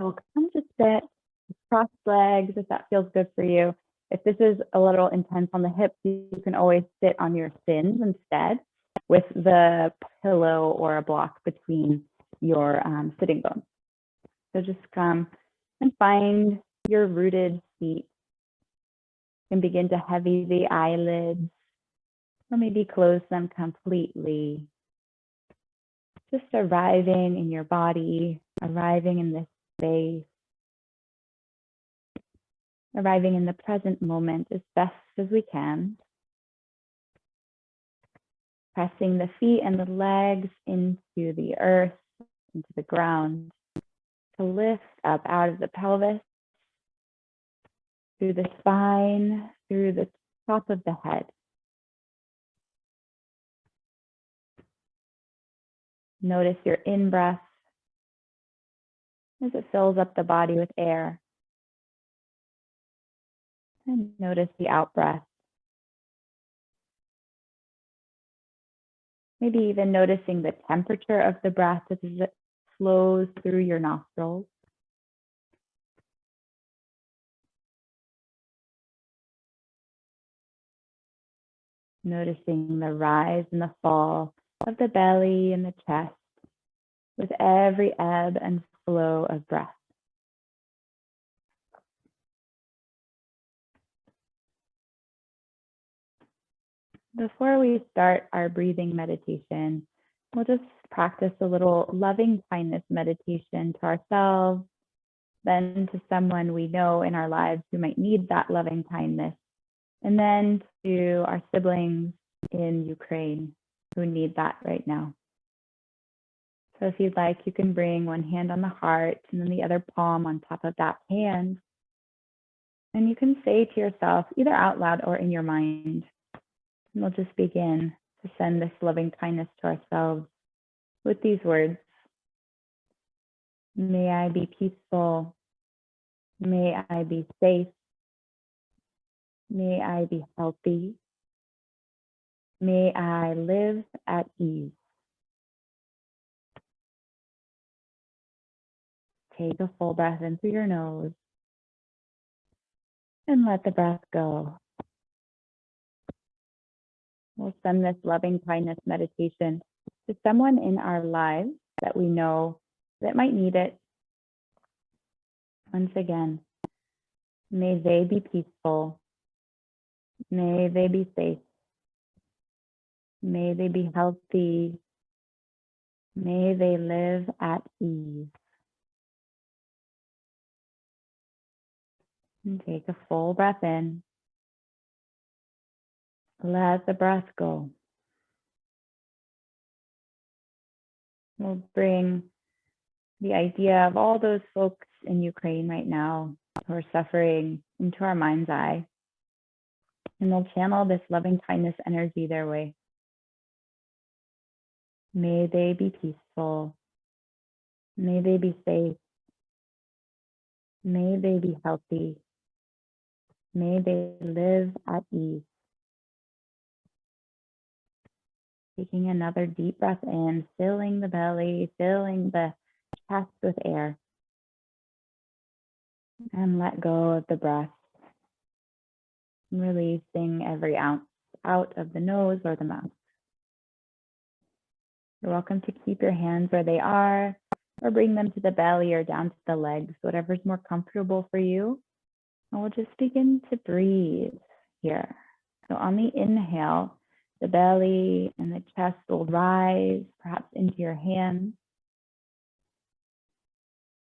So come to sit, cross legs if that feels good for you. If this is a little intense on the hips, you can always sit on your shins instead with the pillow or a block between your sitting bones. So just come and find your rooted seat and begin to heavy the eyelids or maybe close them completely. Just arriving in your body, arriving in this space, arriving in the present moment as best as we can. Pressing the feet and the legs into the earth, into the ground, to lift up out of the pelvis, through the spine, through the top of the head. Notice your in-breath as it fills up the body with air. And notice the out-breath. Maybe even noticing the temperature of the breath as it flows through your nostrils. Noticing the rise and the fall of the belly and the chest with every ebb and flow of breath. Before we start our breathing meditation, we'll just practice a little loving kindness meditation to ourselves, then to someone we know in our lives who might need that loving kindness, and then to our siblings in Ukraine who need that right now. So if you'd like, you can bring one hand on the heart and then the other palm on top of that hand. And you can say to yourself, either out loud or in your mind, and we'll just begin to send this loving kindness to ourselves with these words. May I be peaceful. May I be safe. May I be healthy. May I live at ease. Take a full breath in through your nose and let the breath go. We'll send this loving kindness meditation to someone in our lives that we know that might need it. Once again, may they be peaceful. May they be safe. May they be healthy. May they live at ease. And take a full breath in. Let the breath go. We'll bring the idea of all those folks in Ukraine right now who are suffering into our mind's eye. And we'll channel this loving kindness energy their way. May they be peaceful. May they be safe. May they be healthy. May they live at ease. Taking another deep breath in, filling the belly, filling the chest with air. And let go of the breath. Releasing every ounce out of the nose or the mouth. You're welcome to keep your hands where they are, or bring them to the belly or down to the legs, whatever's more comfortable for you. And we'll just begin to breathe here. So on the inhale, the belly and the chest will rise, perhaps into your hands.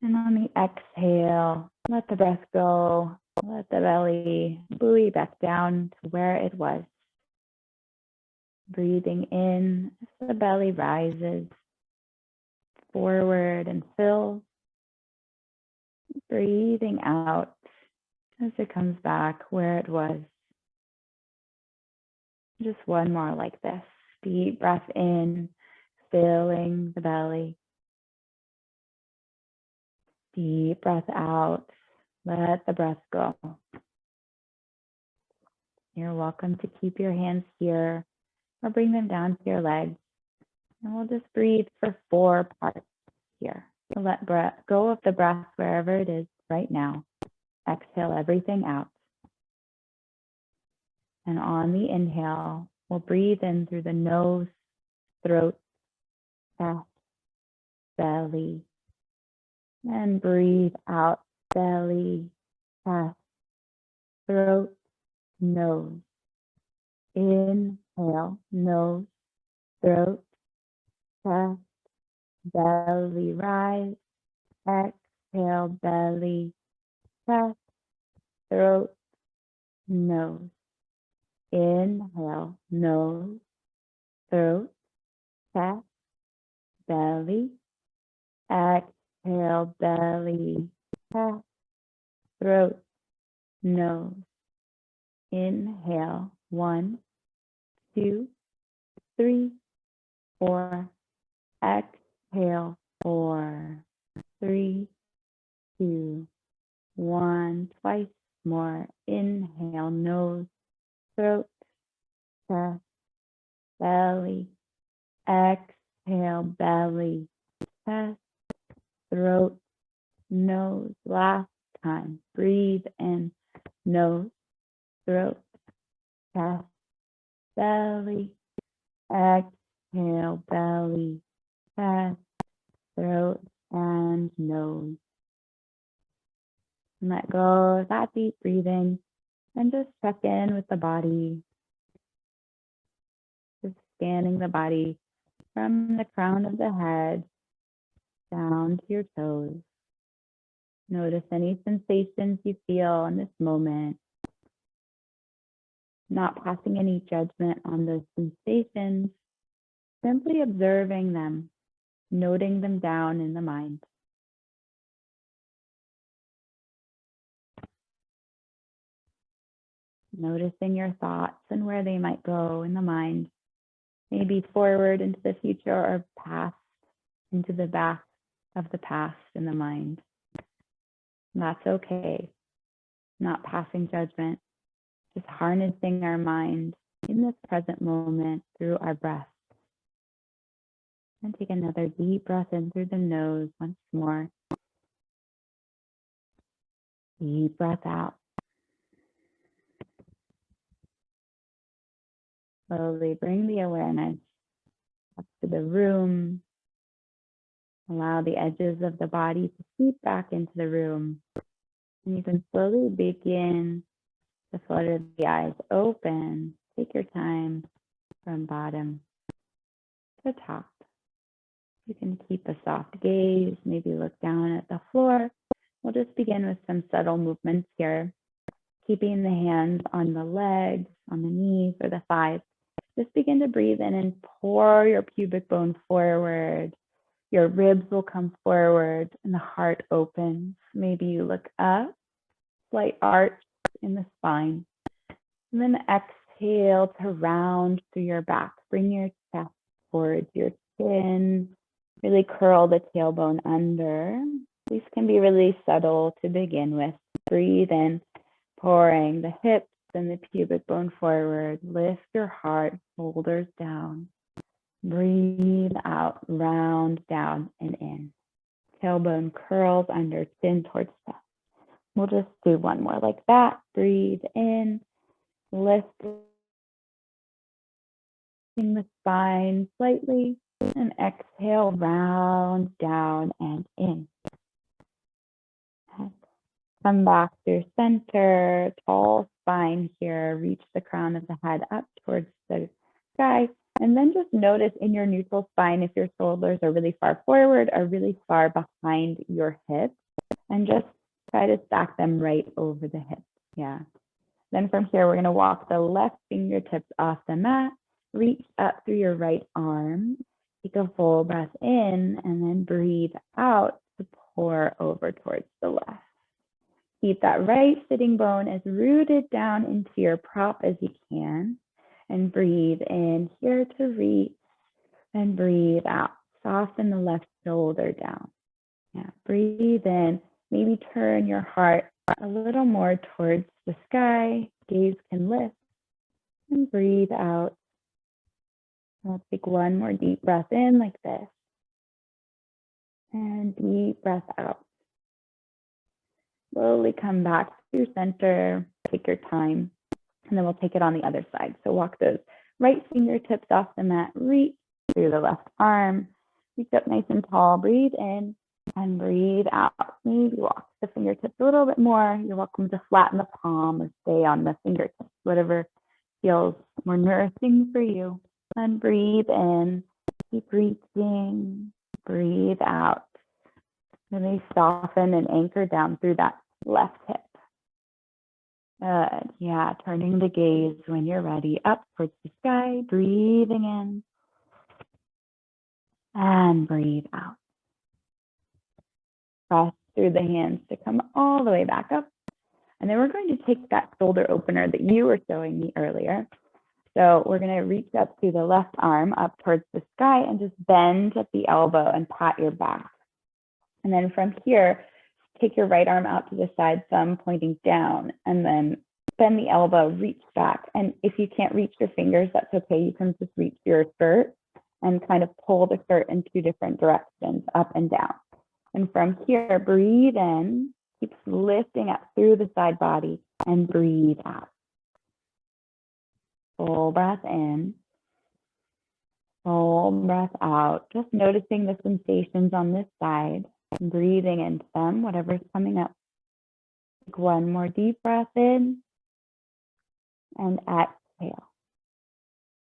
And on the exhale, let the breath go. Let the belly buoy back down to where it was. Breathing in as the belly rises forward and fills. Breathing out as it comes back where it was. Just one more like this. Deep breath in, filling the belly. Deep breath out. Let the breath go. You're welcome to keep your hands here or bring them down to your legs. And we'll just breathe for 4 parts here. So let go of the breath wherever it is right now. Exhale everything out. And on the inhale, we'll breathe in through the nose, throat, chest, belly. And breathe out, belly, chest, throat, nose. Inhale, nose, throat, chest, belly, rise. Exhale, belly, chest, throat, nose. Inhale, nose, throat, chest, belly. Exhale, belly, chest, throat, nose. Inhale, 1, 2, 3, 4. Exhale, 4, 3, 2, 1. Twice more. Inhale, nose, throat, chest, belly. Exhale, belly, chest, throat, nose. Last time. Breathe in, nose, throat, chest, belly. Exhale, belly, chest, throat, and nose. And let go of that deep breathing and just check in with the body. Just scanning the body from the crown of the head down to your toes. Notice any sensations you feel in this moment. Not passing any judgment on those sensations, simply observing them, noting them down in the mind. Noticing your thoughts and where they might go in the mind, maybe forward into the future or past into the back of the past in the mind. And that's okay. Not passing judgment, just harnessing our mind in this present moment through our breath. And take another deep breath in through the nose once more. Deep breath out. Slowly bring the awareness up to the room. Allow the edges of the body to seep back into the room. And you can slowly begin to flutter the eyes open. Take your time from bottom to top. You can keep a soft gaze, maybe look down at the floor. We'll just begin with some subtle movements here. Keeping the hands on the legs, on the knees or the thighs. Just begin to breathe in and pour your pubic bone forward. Your ribs will come forward and the heart opens. Maybe you look up, slight arch in the spine. And then exhale to round through your back. Bring your chest towards your chin. Really curl the tailbone under. These can be really subtle to begin with. Breathe in, pouring the hips and the pubic bone forward. Lift your heart, shoulders down. Breathe out, round down and in. Tailbone curls under, chin towards chest. We'll just do one more like that. Breathe in, lift the spine slightly, and exhale, round down and in. Come back to center, tall spine here. Reach the crown of the head up towards the sky. And then just notice in your neutral spine if your shoulders are really far forward or really far behind your hips. And just try to stack them right over the hips. Yeah. Then from here, we're going to walk the left fingertips off the mat. Reach up through your right arm. Take a full breath in and then breathe out to pour over towards the left. Keep that right sitting bone as rooted down into your prop as you can. And breathe in here to reach and breathe out. Soften the left shoulder down. Yeah, breathe in. Maybe turn your heart a little more towards the sky. Gaze can lift. And breathe out. Let's take one more deep breath in like this. And deep breath out. Slowly come back to your center, take your time, and then we'll take it on the other side. So walk those right fingertips off the mat, reach through the left arm, reach up nice and tall, breathe in and breathe out. Maybe walk the fingertips a little bit more. You're welcome to flatten the palm or stay on the fingertips, whatever feels more nourishing for you. And breathe in, keep reaching, breathe out. Really soften and anchor down through that left hip. Good. Yeah, turning the gaze when you're ready up towards the sky, breathing in and breathe out. Press through the hands to come all the way back up. And then we're going to take that shoulder opener that you were showing me earlier. So we're going to reach up to the left arm up towards the sky and just bend at the elbow and pat your back. And then from here, take your right arm out to the side, thumb pointing down, and then bend the elbow, reach back. And if you can't reach your fingers, that's okay. You can just reach your shirt and kind of pull the shirt in two different directions, up and down. And from here, breathe in, keep lifting up through the side body, and breathe out. Full breath in, full breath out. Just noticing the sensations on this side. Breathing into them, whatever's coming up. Take one more deep breath in and exhale.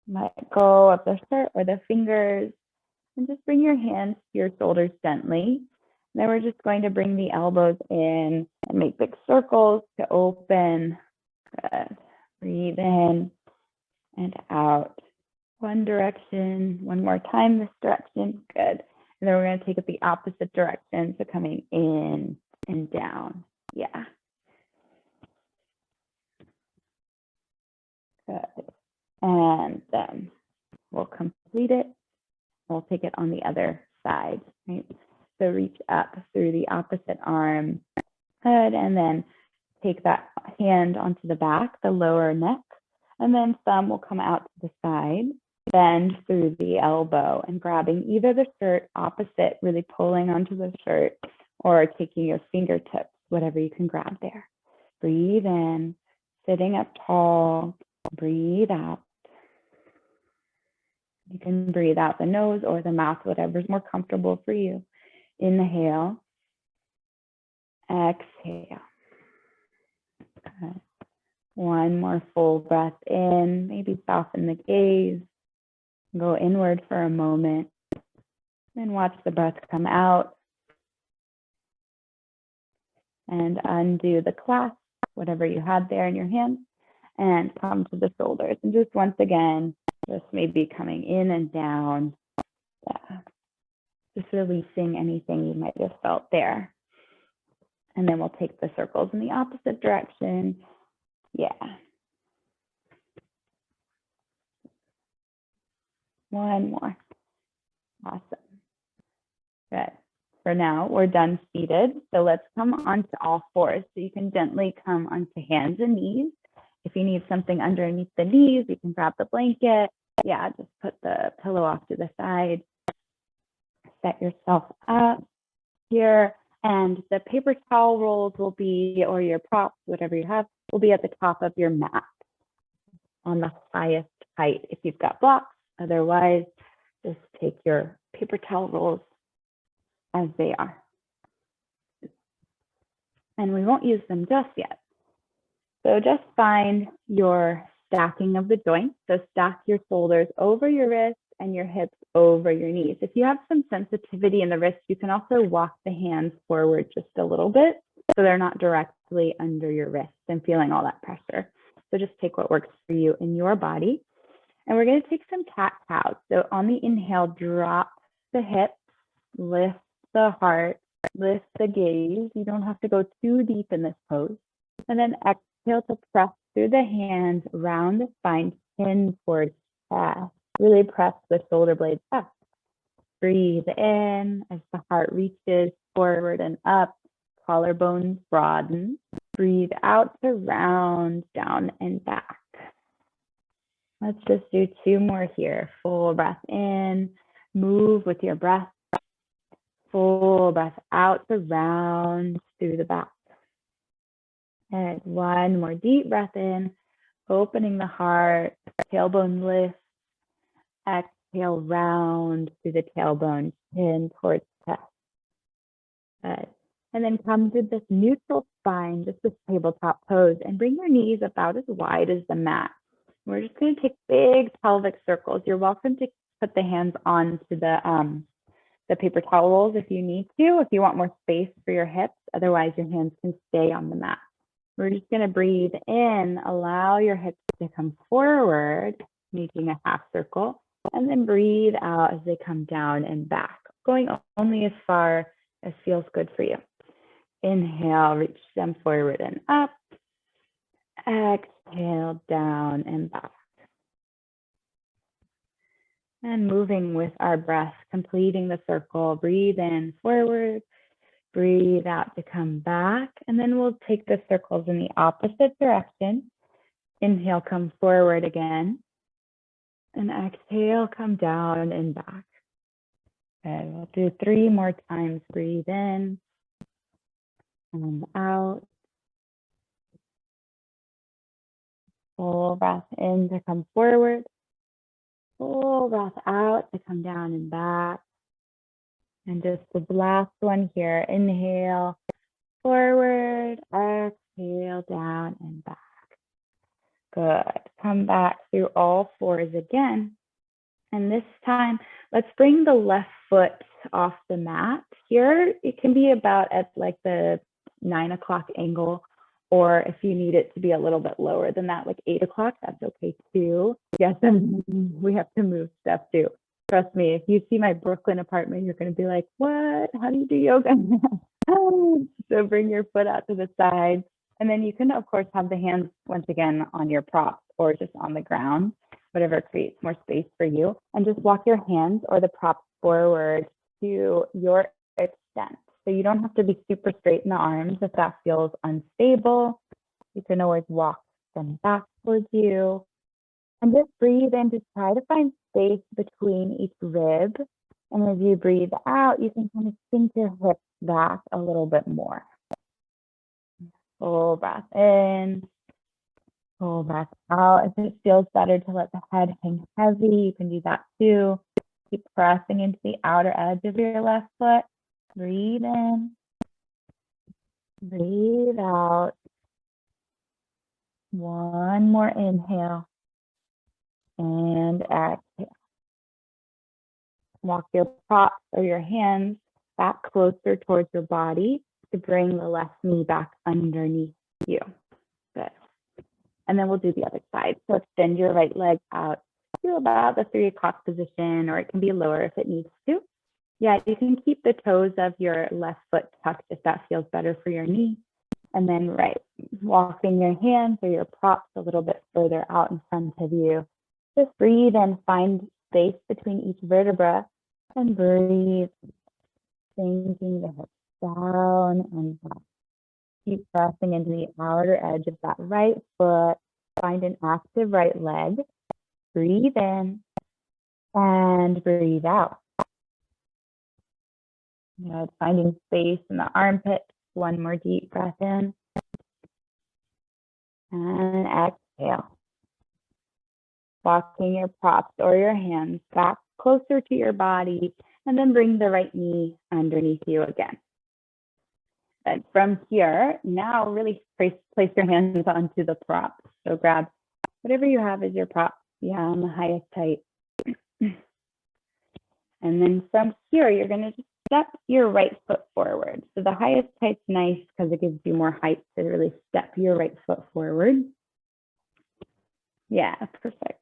Let go of the shirt or the fingers and just bring your hands to your shoulders gently. Then we're just going to bring the elbows in and make big circles to open. Good. Breathe in and out. One direction, one more time this direction. Good. And then we're going to take it the opposite direction, so coming in and down. Yeah. Good. And then we'll complete it. We'll take it on the other side, right? So reach up through the opposite arm. Good. And then take that hand onto the back, the lower neck. And then thumb will come out to the side. Bend through the elbow and grabbing either the shirt opposite, really pulling onto the shirt, or taking your fingertips, whatever you can grab there. Breathe in, sitting up tall, breathe out. You can breathe out the nose or the mouth, whatever's more comfortable for you. Inhale, exhale. Okay. One more full breath in, maybe soften the gaze. Go inward for a moment, then watch the breath come out. And undo the clasp, whatever you had there in your hands, and come to the shoulders. And just once again, just maybe coming in and down. Yeah. Just releasing anything you might have felt there. And then we'll take the circles in the opposite direction. Yeah. One more. Awesome. Good. For now, we're done seated. So let's come onto all fours. So you can gently come onto hands and knees. If you need something underneath the knees, you can grab the blanket. Yeah, just put the pillow off to the side. Set yourself up here. And the paper towel rolls will be, or your props, whatever you have, will be at the top of your mat on the highest height if you've got blocks. Otherwise, just take your paper towel rolls as they are. And we won't use them just yet. So just find your stacking of the joints. So stack your shoulders over your wrists and your hips over your knees. If you have some sensitivity in the wrists, you can also walk the hands forward just a little bit so they're not directly under your wrists and feeling all that pressure. So just take what works for you in your body. And we're going to take some cat-cows. So on the inhale, drop the hips, lift the heart, lift the gaze. You don't have to go too deep in this pose. And then exhale to press through the hands, round the spine, chin towards chest. Really press the shoulder blades up. Breathe in as the heart reaches forward and up. Collarbones broaden. Breathe out to round, down and back. Let's just do two more here. Full breath in. Move with your breath. Full breath out the round through the back. And one more deep breath in, opening the heart, tailbone lift. Exhale, round through the tailbone, chin towards chest. Good. And then come to this neutral spine, just this tabletop pose, and bring your knees about as wide as the mat. We're just going to take big pelvic circles. You're welcome to put the hands onto the paper towels if you need to, if you want more space for your hips. Otherwise, your hands can stay on the mat. We're just going to breathe in, allow your hips to come forward, making a half circle, and then breathe out as they come down and back, going only as far as feels good for you. Inhale, reach them forward and up. Exhale, down and back. And moving with our breath, completing the circle. Breathe in, forward. Breathe out to come back. And then we'll take the circles in the opposite direction. Inhale, come forward again. And exhale, come down and back. Okay, we'll do 3 more times. Breathe in and out. Full breath in to come forward. Full breath out to come down and back. And just the last one here. Inhale, forward, exhale, down and back. Good. Come back through all 4s again. And this time, let's bring the left foot off the mat. Here, it can be about at like the 9 o'clock angle, or if you need it to be a little bit lower than that, like 8 o'clock, that's okay too. Yes, we have to move stuff too. Trust me, if you see my Brooklyn apartment, you're going to be like, what? How do you do yoga? So bring your foot out to the side. And then you can, of course, have the hands once again on your props or just on the ground, whatever creates more space for you. And just walk your hands or the props forward to your extent. So you don't have to be super straight in the arms if that feels unstable. You can always walk them back towards you. And just breathe in to try to find space between each rib. And as you breathe out, you can kind of sink your hips back a little bit more. Full breath in. Full breath out. If it feels better to let the head hang heavy, you can do that too. Keep pressing into the outer edge of your left foot. Breathe in. Breathe out. One more inhale. And exhale. Walk your props or your hands back closer towards your body to bring the left knee back underneath you. Good. And then we'll do the other side. So extend your right leg out to about the 3 o'clock position, or it can be lower if it needs to. Yeah, you can keep the toes of your left foot tucked if that feels better for your knee. And then, walking your hands or your props a little bit further out in front of you. Just breathe and find space between each vertebra and breathe, sinking the hips down and back. Keep pressing into the outer edge of that right foot. Find an active right leg. Breathe in and breathe out. Finding space in the armpits. One more deep breath in. And exhale. Walking your props or your hands back closer to your body, and then bring the right knee underneath you again. And from here, now really place your hands onto the props. So grab whatever you have as your prop, on the highest height. And then from here, you're going to just step your right foot forward. So the highest height's nice because it gives you more height to really step your right foot forward. Yeah, perfect.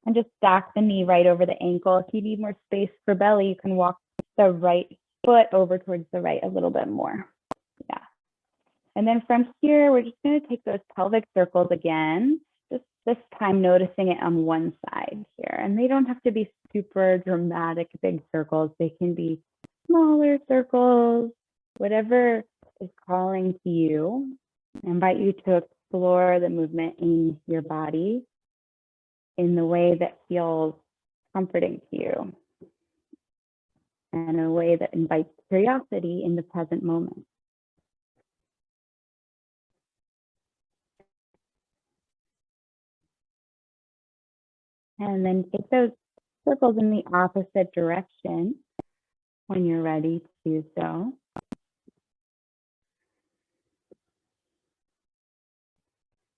And just stack the knee right over the ankle. If you need more space for belly, you can walk the right foot over towards the right a little bit more. Yeah. And then from here, we're just going to take those pelvic circles again, just this time noticing it on one side here. And they don't have to be super dramatic big circles. They can be smaller circles, whatever is calling to you. I invite you to explore the movement in your body in the way that feels comforting to you. and a way that invites curiosity in the present moment. And then take those circles in the opposite direction when you're ready to do so.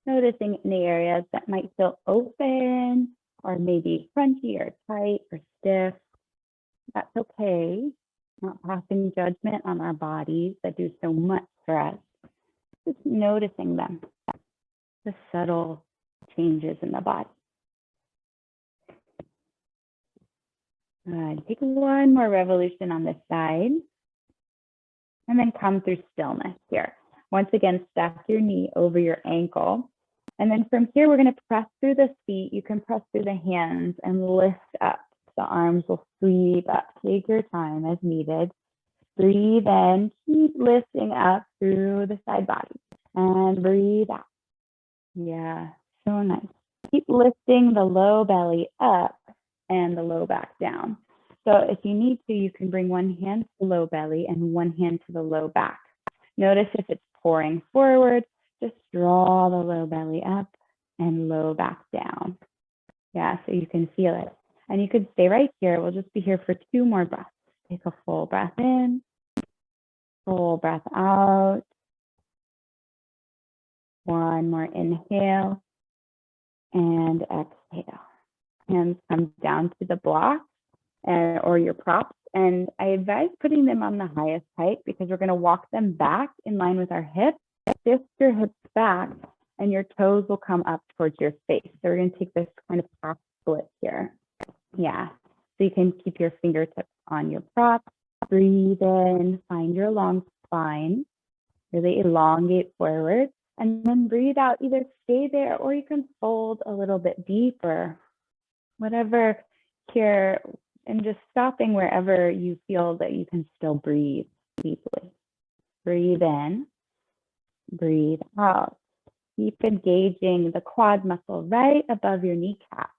Noticing any areas that might feel open or maybe crunchy or tight or stiff. That's okay. Not passing judgment on our bodies that do so much for us. Just noticing them, the subtle changes in the body. Take one more revolution on this side, and then come through stillness here. Once again, stack your knee over your ankle. And then from here, we're going to press through the feet. You can press through the hands and lift up. The arms will sweep up. Take your time as needed. Breathe in. Keep lifting up through the side body. And breathe out. Yeah, so nice. Keep lifting the low belly up and the low back down. So if you need to, you can bring one hand to the low belly and one hand to the low back. Notice if it's pouring forward, just draw the low belly up and low back down. Yeah, so you can feel it. And you could stay right here. We'll just be here for 2 more breaths. Take a full breath in, full breath out. One more inhale and exhale. Hands come down to the block or your props. And I advise putting them on the highest height because we're going to walk them back in line with our hips. Shift your hips back and your toes will come up towards your face. So we're going to take this kind of half split here. Yeah. So you can keep your fingertips on your props. Breathe in, find your long spine. Really elongate forward. And then breathe out. Either stay there or you can fold a little bit deeper. Whatever here. And just stopping wherever you feel that you can still breathe deeply. Breathe in, breathe out. Keep engaging the quad muscle right above your kneecap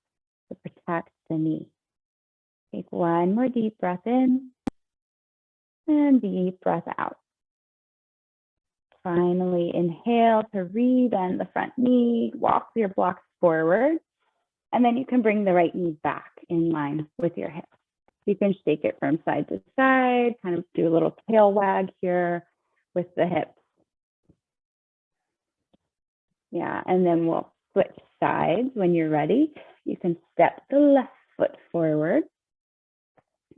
to protect the knee. Take one more deep breath in and deep breath out. Finally, inhale to rebend the front knee, walk your blocks forward, and then you can bring the right knee back in line with your hips. You can shake it from side to side, kind of do a little tail wag here with the hips. Yeah, and then we'll switch sides when you're ready. You can step the left foot forward.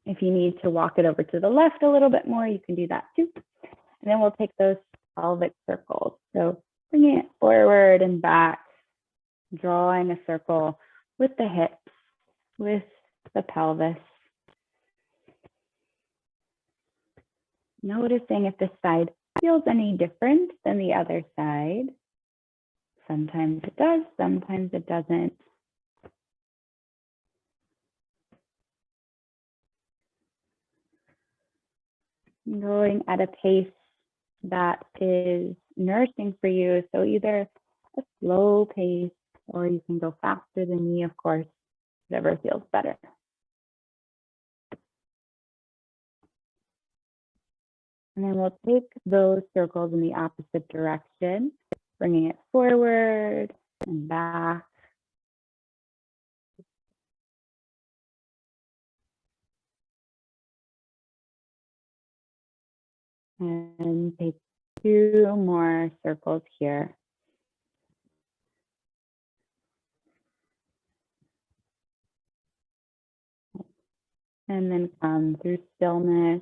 If you need to walk it over to the left a little bit more, you can do that too. And then we'll take those pelvic circles. So bringing it forward and back, drawing a circle with the hips, with the pelvis. Noticing if this side feels any different than the other side. Sometimes it does, sometimes it doesn't. Going at a pace that is nourishing for you. So either a slow pace or you can go faster than me, of course, whatever feels better. And then we'll take those circles in the opposite direction, bringing it forward and back. And take 2 more circles here. And then come through stillness.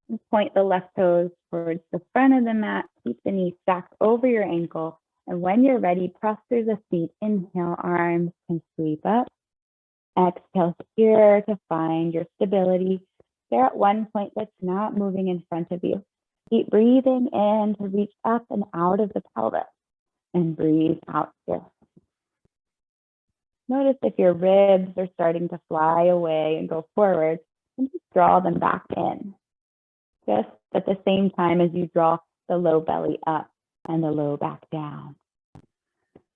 And point the left toes towards the front of the mat. Keep the knee stacked over your ankle. And when you're ready, press through the feet. Inhale, arms can sweep up. Exhale here to find your stability. Stare at one point that's not moving in front of you. Keep breathing in to reach up and out of the pelvis. And breathe out here. Notice if your ribs are starting to fly away and go forward, and just draw them back in. Just at the same time as you draw the low belly up and the low back down.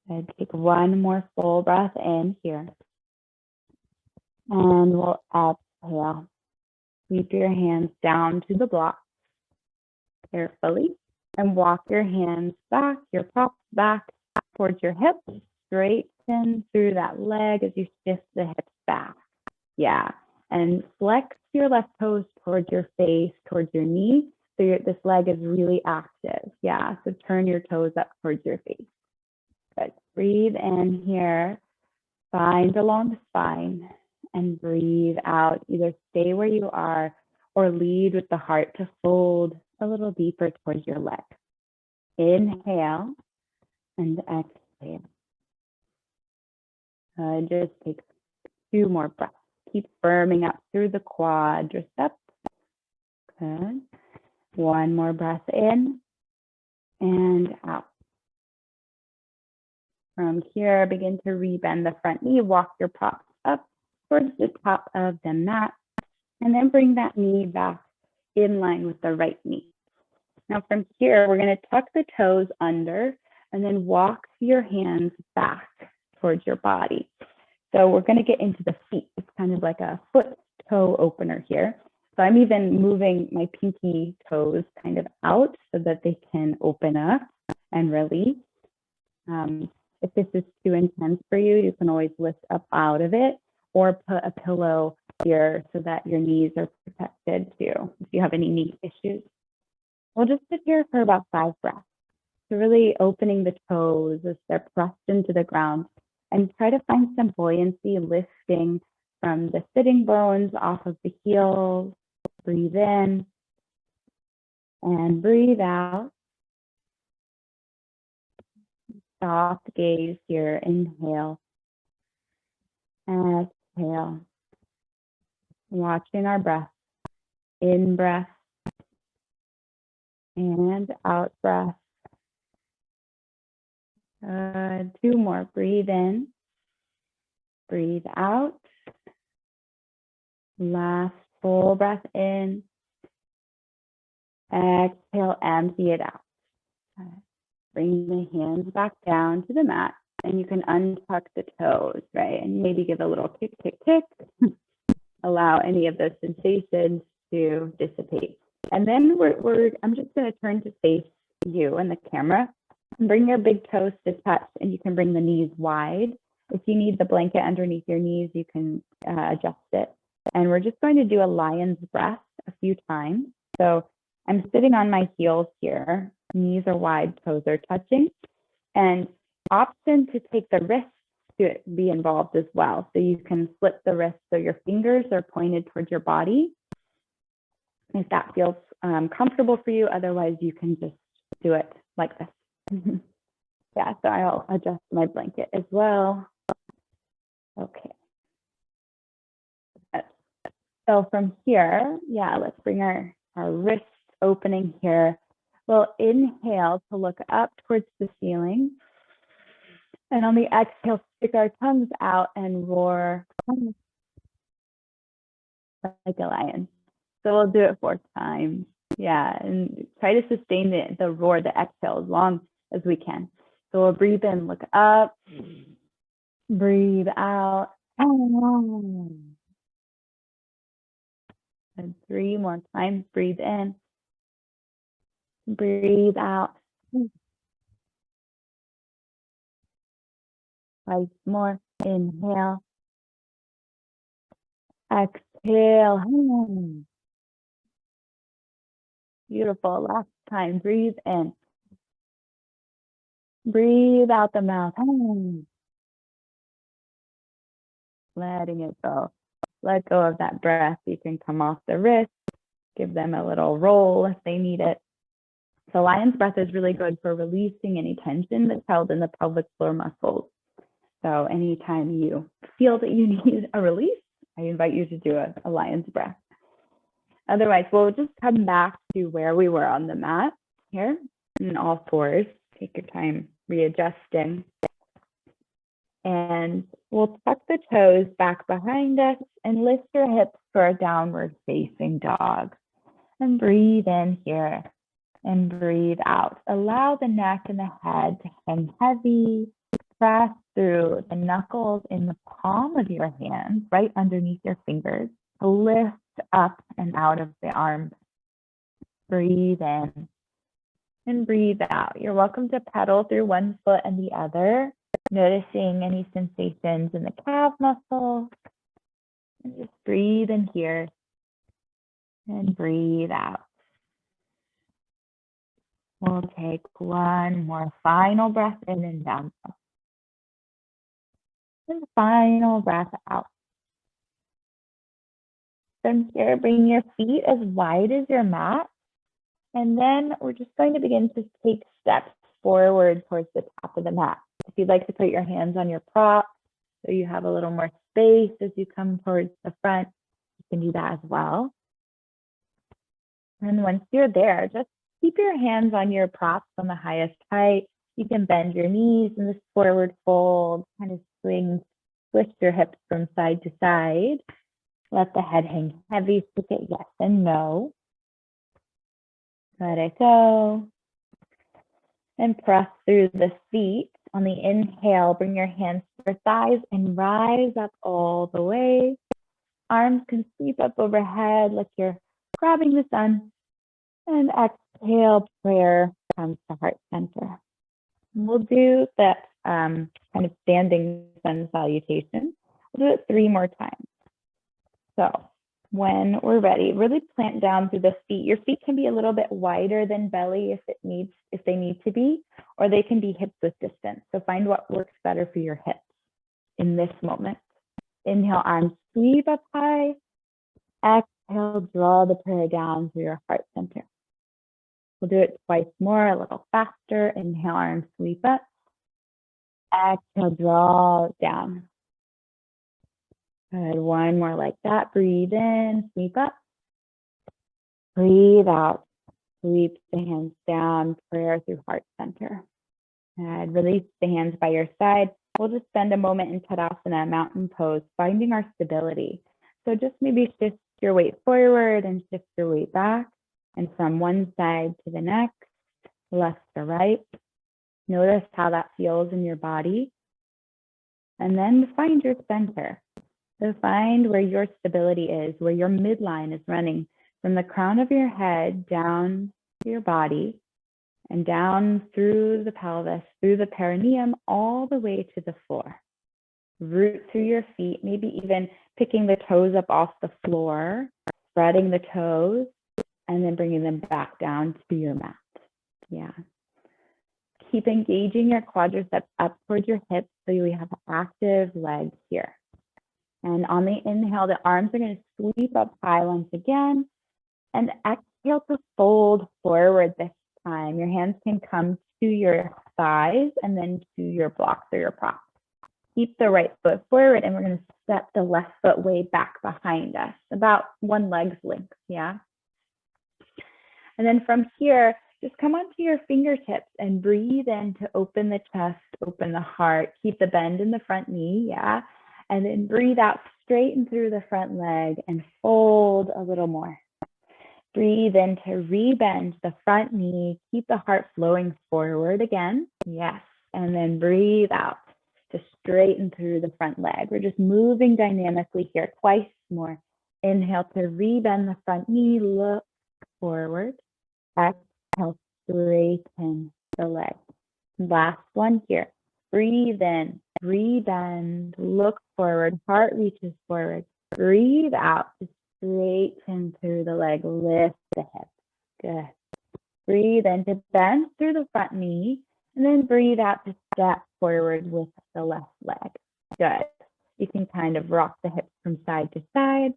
And take one more full breath in here. And we'll exhale. Sweep your hands down to the block carefully and walk your hands back, your props back towards your hips, straighten through that leg as you shift the hips back. Yeah, and flex your left toes towards your face, towards your knee. So this leg is really active. Yeah, so turn your toes up towards your face. Good. Breathe in here, find along the spine, and breathe out. Either stay where you are or lead with the heart to fold a little deeper towards your leg. Inhale and exhale. Just take 2 more breaths. Keep firming up through the quadriceps. Good. 1 more breath in and out. From here, begin to rebend the front knee. Walk your props up towards the top of the mat. And then bring that knee back in line with the right knee. Now from here, we're going to tuck the toes under and then walk your hands back towards your body. So we're going to get into the feet. It's kind of like a foot toe opener here. So I'm even moving my pinky toes kind of out so that they can open up and release. If this is too intense for you, you can always lift up out of it or put a pillow here so that your knees are protected too, if you have any knee issues. We'll just sit here for about 5 breaths. So really opening the toes as they're pressed into the ground and try to find some buoyancy, lifting from the sitting bones off of the heels. Breathe in and breathe out. Soft gaze here. Inhale. Exhale. Watching our breath. In breath and out breath. 2 more. Breathe in. Breathe out. Last full breath in. Exhale, empty it out. Bring the hands back down to the mat, and you can untuck the toes, right? And maybe give a little kick, kick, kick. Allow any of those sensations to dissipate. And then I'm just going to turn to face you and the camera. And bring your big toes to touch, and you can bring the knees wide. If you need the blanket underneath your knees, you can adjust it. And we're just going to do a lion's breath a few times. So I'm sitting on my heels here. Knees are wide, toes are touching. And option to take the wrists to be involved as well. So you can flip the wrists so your fingers are pointed towards your body. If that feels comfortable for you, otherwise you can just do it like this. Yeah, so I'll adjust my blanket as well. Okay. So from here, yeah, let's bring our wrists opening here. We'll inhale to look up towards the ceiling. And on the exhale, stick our tongues out and roar like a lion. So we'll do it 4 times. Yeah, and try to sustain the roar, the exhale, as long as we can. So we'll breathe in, look up, breathe out. And 3 more times, breathe in, breathe out. 5 more, inhale, exhale. Beautiful, last time, breathe in. Breathe out the mouth. Letting it go. Let go of that breath. You can come off the wrist, give them a little roll if they need it. So lion's breath is really good for releasing any tension that's held in the pelvic floor muscles. So anytime you feel that you need a release, I invite you to do a lion's breath. Otherwise, we'll just come back to where we were on the mat here in all 4s. Take your time readjusting. And we'll tuck the toes back behind us and lift your hips for a downward facing dog. And breathe in here and breathe out. Allow the neck and the head to hang heavy. Press through the knuckles in the palm of your hands, right underneath your fingers. Lift up and out of the arms. Breathe in and breathe out. You're welcome to pedal through one foot and the other, noticing any sensations in the calf muscles. And just breathe in here and breathe out. We'll take one more final breath in and down. And final breath out. From here, bring your feet as wide as your mat. And then we're just going to begin to take steps forward towards the top of the mat. If you'd like to put your hands on your prop so you have a little more space as you come towards the front, you can do that as well. And once you're there, just keep your hands on your props on the highest height. You can bend your knees in this forward fold, kind of switch your hips from side to side. Let the head hang heavy, stick it yes and no. Let it go. And press through the feet. On the inhale, bring your hands to your thighs and rise up all the way. Arms can sweep up overhead like you're grabbing the sun. And exhale, prayer comes to heart center. We'll do that kind of standing sun salutation. We'll do it 3 more times. So when we're ready, really plant down through the feet. Your feet can be a little bit wider than belly if they need to be, or they can be hips with distance. So find what works better for your hips in this moment. Inhale, arms sweep up high. Exhale, draw the prayer down through your heart center. We'll do it twice more, a little faster. Inhale, arms sweep up. Exhale, draw down. Good, one more like that. Breathe in, sweep up. Breathe out. Sweep the hands down, prayer through heart center. And release the hands by your side. We'll just spend a moment in Tadasana, mountain pose, finding our stability. So just maybe shift your weight forward and shift your weight back. And from one side to the next, left to right. Notice how that feels in your body. And then find your center. So find where your stability is, where your midline is running from the crown of your head down to your body and down through the pelvis, through the perineum, all the way to the floor. Root through your feet, maybe even picking the toes up off the floor, spreading the toes, and then bringing them back down to your mat. Yeah. Keep engaging your quadriceps up towards your hips so you have active legs here. And on the inhale, the arms are going to sweep up high once again. And exhale to fold forward this time. Your hands can come to your thighs and then to your blocks or your props. Keep the right foot forward, and we're going to step the left foot way back behind us, about one leg's length, yeah? And then from here, just come onto your fingertips and breathe in to open the chest, open the heart, keep the bend in the front knee, yeah? And then breathe out, straighten through the front leg and fold a little more. Breathe in to rebend the front knee, keep the heart flowing forward again, yes. And then breathe out to straighten through the front leg. We're just moving dynamically here, twice more. Inhale to rebend the front knee, look forward. Exhale, straighten the leg. Last one here. Breathe in, rebend, look forward, heart reaches forward. Breathe out to straighten through the leg, lift the hips. Good. Breathe in to bend through the front knee, and then breathe out to step forward with the left leg. Good. You can kind of rock the hips from side to side,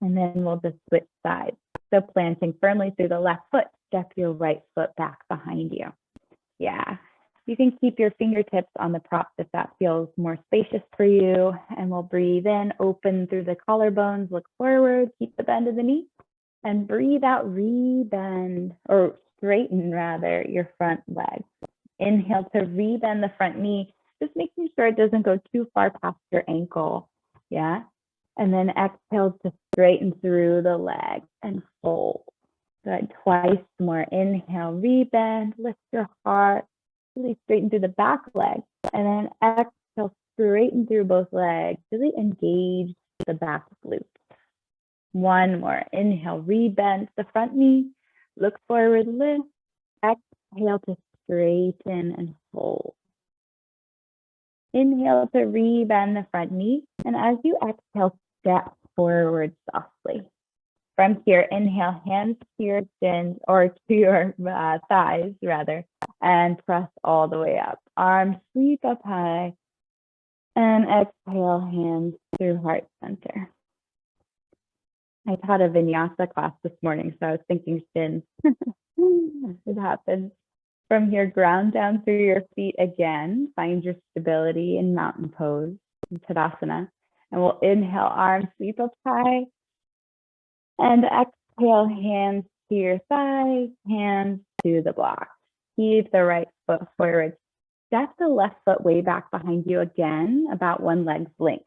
and then we'll just switch sides. So planting firmly through the left foot, step your right foot back behind you. Yeah. You can keep your fingertips on the props if that feels more spacious for you. And we'll breathe in, open through the collarbones, look forward, keep the bend of the knee, and breathe out, rebend, or straighten rather, your front leg. Inhale to rebend the front knee, just making sure it doesn't go too far past your ankle. Yeah. And then exhale to straighten through the leg and fold. Good. Twice more. Inhale, rebend, lift your heart. Really straighten through the back leg, and then exhale, straighten through both legs. Really engage the back glutes. One more. Inhale, rebend the front knee. Look forward, lift. Exhale to straighten and fold. Inhale to rebend the front knee. And as you exhale, step forward softly. From here, inhale, hands to your shins or to your thighs rather, and press all the way up. Arms sweep up high. And exhale, hands through heart center. I taught a vinyasa class this morning, so I was thinking shins. It happens. From here, ground down through your feet again. Find your stability in mountain pose, in Tadasana. And we'll inhale, arms sweep up high. And exhale, hands to your thighs, hands to the block. Keep the right foot forward. Step the left foot way back behind you again, about one leg's length.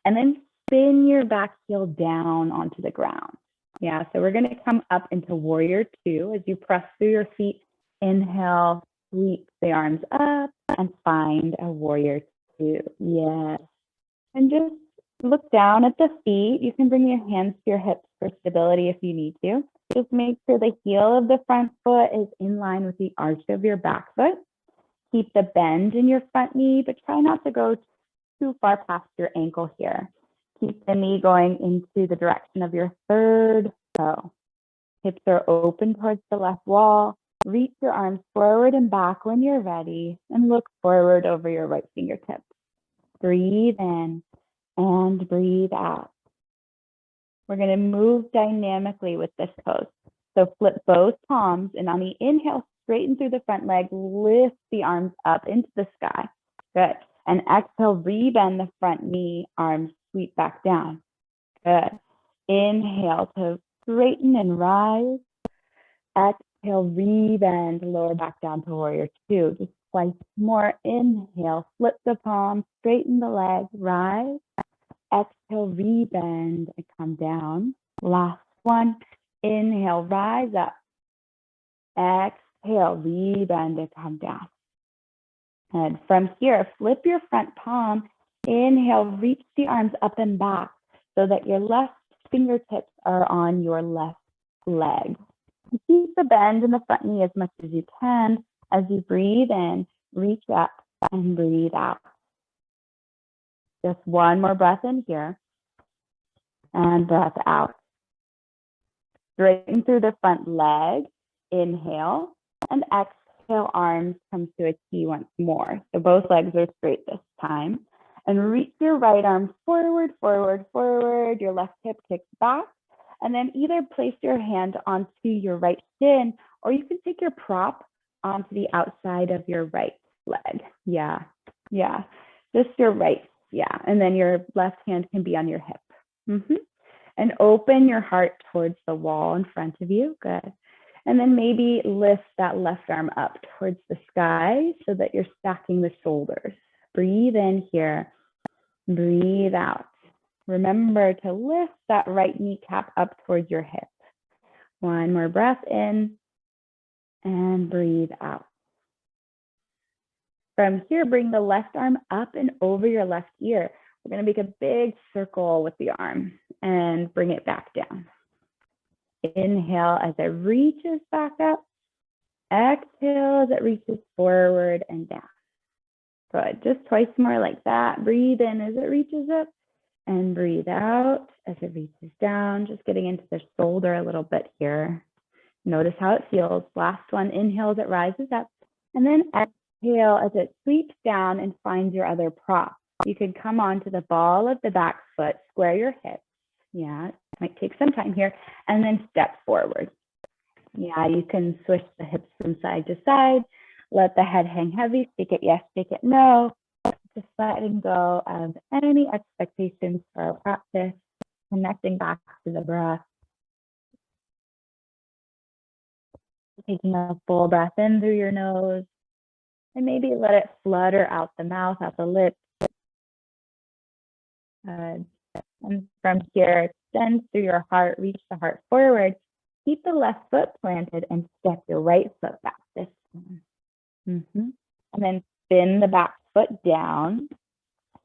And then spin your back heel down onto the ground. Yeah, so we're going to come up into warrior two. As you press through your feet, inhale, sweep the arms up and find a warrior two. Yes. And just look down at the feet. You can bring your hands to your hips for stability if you need to. Just make sure the heel of the front foot is in line with the arch of your back foot. Keep the bend in your front knee, but try not to go too far past your ankle here. Keep the knee going into the direction of your third toe. Hips are open towards the left wall. Reach your arms forward and back when you're ready, and look forward over your right fingertips. Breathe in and breathe out. We're going to move dynamically with this pose. So flip both palms, and on the inhale, straighten through the front leg, lift the arms up into the sky. Good. And exhale, rebend the front knee, arms sweep back down. Good. Inhale to straighten and rise. Exhale, rebend, lower back down to warrior two. Just twice more. Inhale, flip the palm, straighten the leg, rise. Exhale, rebend and come down. Last one. Inhale, rise up. Exhale, rebend and come down. And from here, flip your front palm. Inhale, reach the arms up and back so that your left fingertips are on your left leg. Keep the bend in the front knee as much as you can. As you breathe in, reach up and breathe out. Just one more breath in here and breath out. Straighten through the front leg. Inhale and exhale, arms come to a T once more. So both legs are straight this time. And reach your right arm forward, forward, forward. Your left hip kicks back. And then either place your hand onto your right shin, or you can take your prop onto the outside of your right leg. Yeah. Just your right. Yeah. And then your left hand can be on your hip. And open your heart towards the wall in front of you. Good. And then maybe lift that left arm up towards the sky so that you're stacking the shoulders. Breathe in here. Breathe out. Remember to lift that right kneecap up towards your hip. One more breath in and breathe out. From here, bring the left arm up and over your left ear. We're going to make a big circle with the arm and bring it back down. Inhale as it reaches back up. Exhale as it reaches forward and down. Good. Just twice more like that. Breathe in as it reaches up and breathe out as it reaches down. Just getting into the shoulder a little bit here. Notice how it feels. Last one. Inhale as it rises up. And then exhale as it sweeps down and finds your other prop. You can come onto the ball of the back foot, square your hips. Yeah, it might take some time here. And then step forward. Yeah, you can switch the hips from side to side. Let the head hang heavy. Take it yes, take it no. Just letting go of any expectations for our practice. Connecting back to the breath. Taking a full breath in through your nose. And maybe let it flutter out the mouth, out the lips. And from here, extend through your heart, reach the heart forward. Keep the left foot planted and step your right foot back this time. And then spin the back foot down.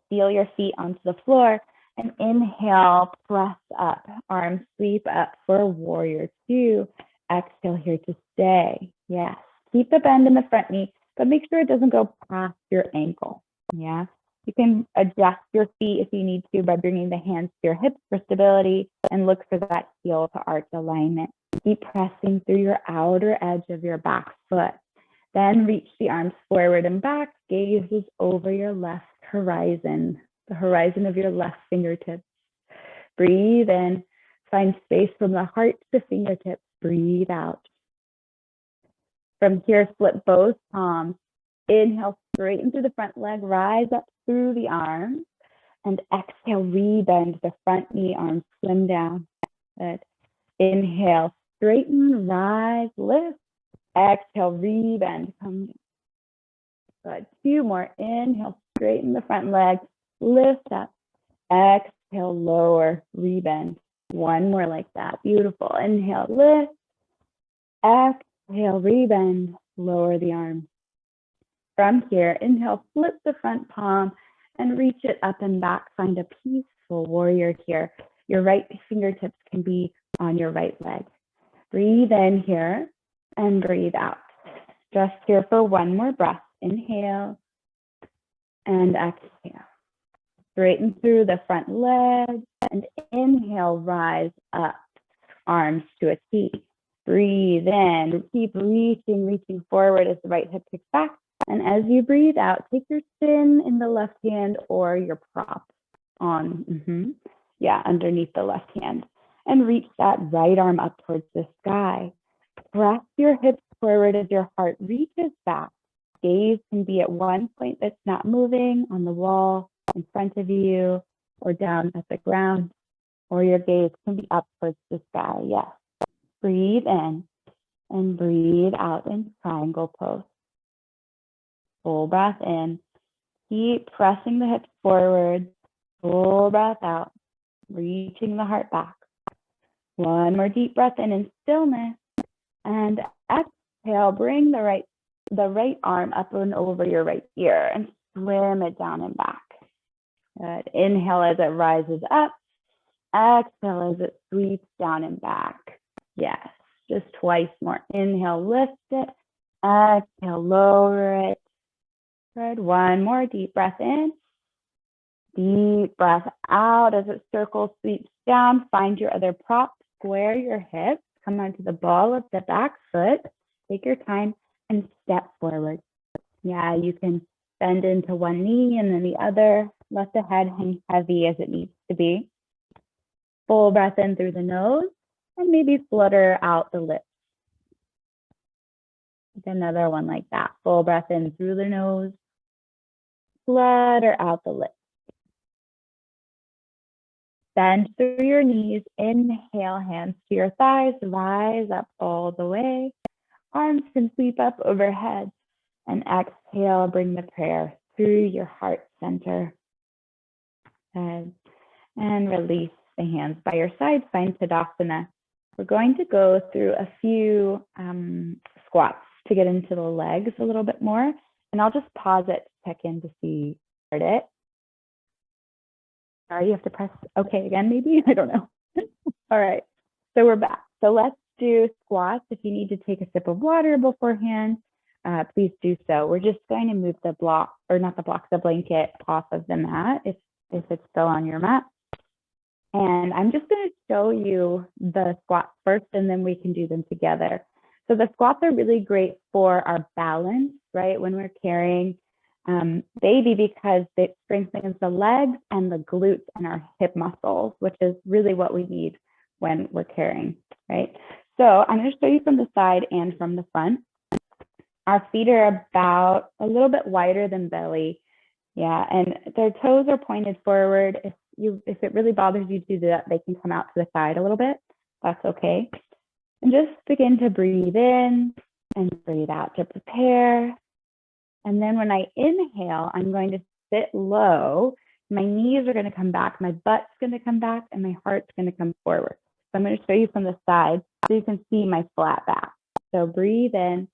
Feel your feet onto the floor And inhale, press up, arms sweep up for warrior two. Exhale here to stay. Yes. Keep the bend in the front knee, but make sure it doesn't go past your ankle. Yeah. You can adjust your feet if you need to by bringing the hands to your hips for stability and look for that heel to arch alignment. Keep pressing through your outer edge of your back foot. Then reach the arms forward and back, gaze is over your left horizon, the horizon of your left fingertips. Breathe in, find space from the heart to fingertips. Breathe out. From here, flip both palms. Inhale, straighten through the front leg, rise up through the arms. And exhale, rebend the front knee, arms slim down. Good. Inhale, straighten, rise, lift. Exhale, rebend, come down. Good. Two more. Inhale, straighten the front leg, lift up. Exhale, lower, rebend. One more like that. Beautiful. Inhale, lift. Exhale, rebend, lower the arms. From here, inhale, flip the front palm and reach it up and back. Find a peaceful warrior here. Your right fingertips can be on your right leg. Breathe in here and breathe out. Just here for one more breath. Inhale and exhale. Straighten through the front leg and inhale, rise up, arms to a T. Breathe in, keep reaching forward as the right hip kicks back. And as you breathe out, take your chin in the left hand or your prop on, underneath the left hand. And reach that right arm up towards the sky. Press your hips forward as your heart reaches back. Gaze can be at one point that's not moving on the wall in front of you or down at the ground, or your gaze can be up towards the sky. Yes. Breathe in and breathe out in triangle pose. Full breath in. Keep pressing the hips forward. Full breath out. Reaching the heart back. One more deep breath in stillness. And exhale, bring the right arm up and over your right ear and swim it down and back. Good. Inhale as it rises up. Exhale as it sweeps down and back. Yes, just twice more. Inhale, lift it. Exhale, lower it. Good. One more deep breath in. Deep breath out as it circles, sweeps down. Find your other prop. Square your hips. Come onto the ball of the back foot. Take your time and step forward. Yeah, you can bend into one knee and then the other. Let the head hang heavy as it needs to be. Full breath in through the nose and maybe flutter out the lips. Another one like that. Full breath in through the nose, flutter out the lips. Bend through your knees. Inhale, hands to your thighs. Rise up all the way. Arms can sweep up overhead. And exhale, bring the prayer through your heart center. And release the hands by your side. Find Tadasana. We're going to go through a few squats to get into the legs a little bit more. And I'll just pause it to check in to see it. Sorry, you have to press OK again, maybe? I don't know. All right, so we're back. So let's do squats. If you need to take a sip of water beforehand, please do so. We're just going to move the block, or not the block, the blanket off of the mat if it's still on your mat. And I'm just going to show you the squats first, and then we can do them together. So the squats are really great for our balance, right? When we're carrying baby, because it strengthens the legs and the glutes and our hip muscles, which is really what we need when we're carrying, right? So I'm going to show you from the side and from the front. Our feet are about a little bit wider than belly. Yeah, and their toes are pointed forward. If it really bothers you to do that, they can come out to the side a little bit. That's okay. And just begin to breathe in and breathe out to prepare. And then when I inhale, I'm going to sit low. My knees are going to come back, my butt's going to come back, and my heart's going to come forward. So I'm going to show you from the side so you can see my flat back. So breathe in,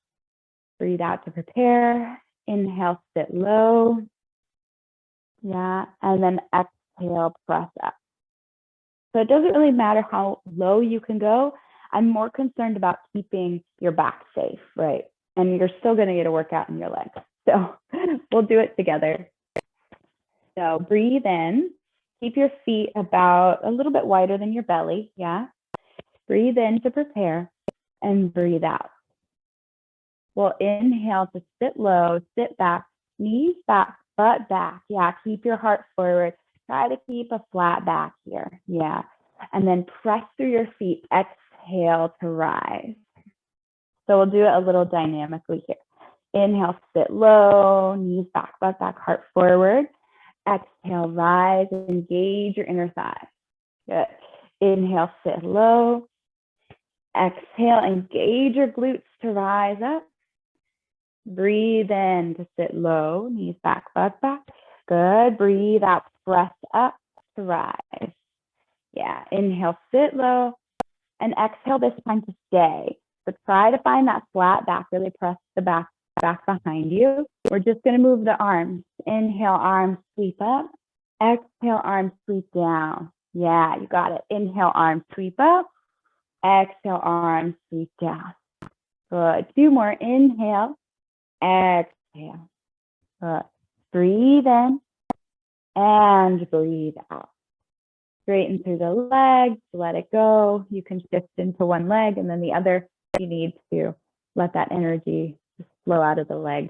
breathe out to prepare. Inhale, sit low. Yeah, and then exhale, press up. So it doesn't really matter how low you can go. I'm more concerned about keeping your back safe, right? And you're still going to get a workout in your legs. So we'll do it together. So breathe in. Keep your feet about a little bit wider than your belly. Yeah. Breathe in to prepare and breathe out. We'll inhale to sit low, sit back, knees back, butt back. Yeah. Keep your heart forward. Try to keep a flat back here. Yeah. And then press through your feet. Exhale to rise. So we'll do it a little dynamically here. Inhale, sit low, knees back, butt back, heart forward. Exhale, rise, engage your inner thigh. Good. Inhale, sit low. Exhale, engage your glutes to rise up. Breathe in to sit low, knees back, butt back. Good. Breathe out, press up to rise. Yeah. Inhale, sit low, and exhale this time to stay. So try to find that flat back, really press the back behind you. We're just going to move the arms. Inhale, arms sweep up. Exhale, arms sweep down. Yeah, you got it. Inhale, arms sweep up. Exhale, arms sweep down. Good. 2 more. Inhale. Exhale. Good. Breathe in and breathe out. Straighten through the legs. Let it go. You can shift into one leg and then the other. You need to let that energy just flow out of the leg.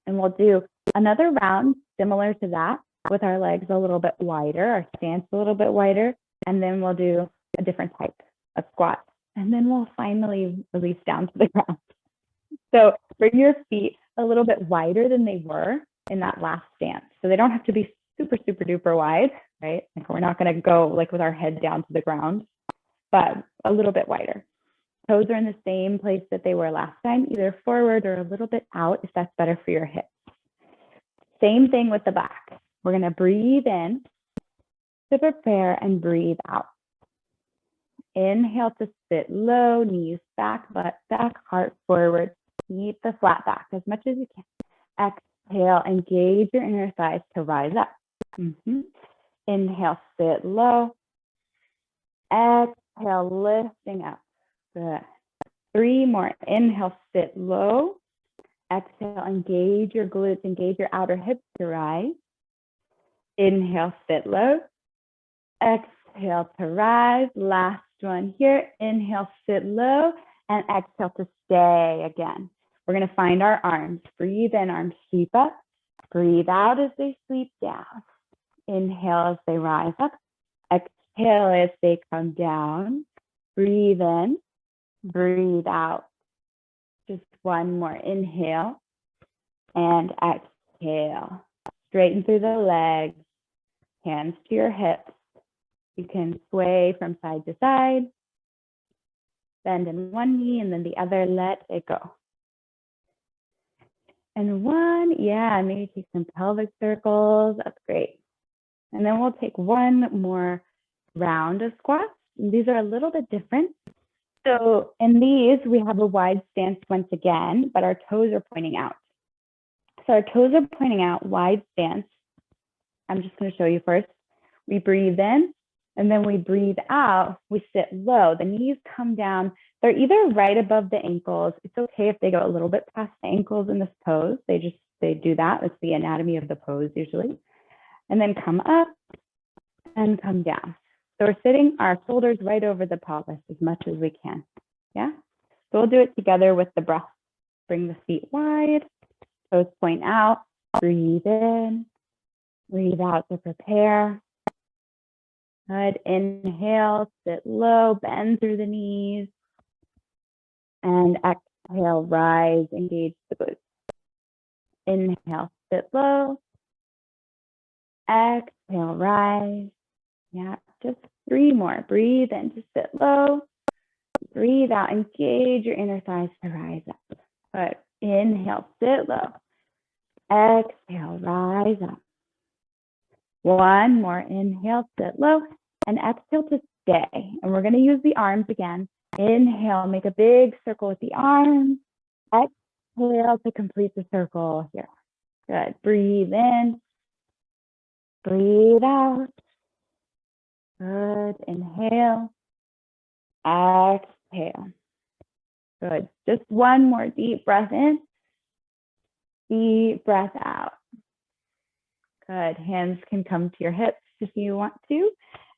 And we'll do another round similar to that with our legs a little bit wider, our stance a little bit wider, and then we'll do a different type of squat. And then we'll finally release down to the ground. So bring your feet a little bit wider than they were in that last stance. So they don't have to be super, super duper wide, right? Like we're not going to go like with our head down to the ground, but a little bit wider. Toes are in the same place that they were last time, either forward or a little bit out if that's better for your hips. Same thing with the back. We're going to breathe in to prepare and breathe out. Inhale to sit low, knees back, butt back, heart forward. Keep the flat back as much as you can. Exhale, engage your inner thighs to rise up. Inhale, sit low. Exhale, lifting up. Good. 3 more. Inhale, sit low. Exhale, engage your glutes, engage your outer hips to rise. Inhale, sit low. Exhale to rise. Last one here. Inhale, sit low, and exhale to stay again. We're going to find our arms. Breathe in, arms sweep up. Breathe out as they sweep down. Inhale as they rise up. Exhale as they come down. Breathe in. Breathe out. Just one more. Inhale and exhale. Straighten through the legs. Hands to your hips. You can sway from side to side. Bend in one knee and then the other. Let it go. And one, yeah, maybe take some pelvic circles. That's great. And then we'll take one more round of squats. These are a little bit different. So in these, we have a wide stance once again, but our toes are pointing out. So our toes are pointing out, wide stance. I'm just going to show you first. We breathe in, and then we breathe out. We sit low. The knees come down. They're either right above the ankles. It's okay if they go a little bit past the ankles in this pose. They do that. It's the anatomy of the pose usually. And then come up and come down. So we're sitting our shoulders right over the pelvis as much as we can. Yeah. So we'll do it together with the breath. Bring the feet wide, toes point out, breathe in, breathe out to prepare. Good. Inhale, sit low, bend through the knees. And exhale, rise, engage the glutes. Inhale, sit low. Exhale, rise. Yeah, just 3 more. Breathe in to sit low. Breathe out, engage your inner thighs to rise up. Good. Inhale, sit low. Exhale, rise up. 1 more. Inhale, sit low. And exhale to stay. And we're going to use the arms again. Inhale, make a big circle with the arms. Exhale to complete the circle here. Good. Breathe in. Breathe out. Good. Inhale. Exhale. Good. Just one more deep breath in. Deep breath out. Good. Hands can come to your hips if you want to.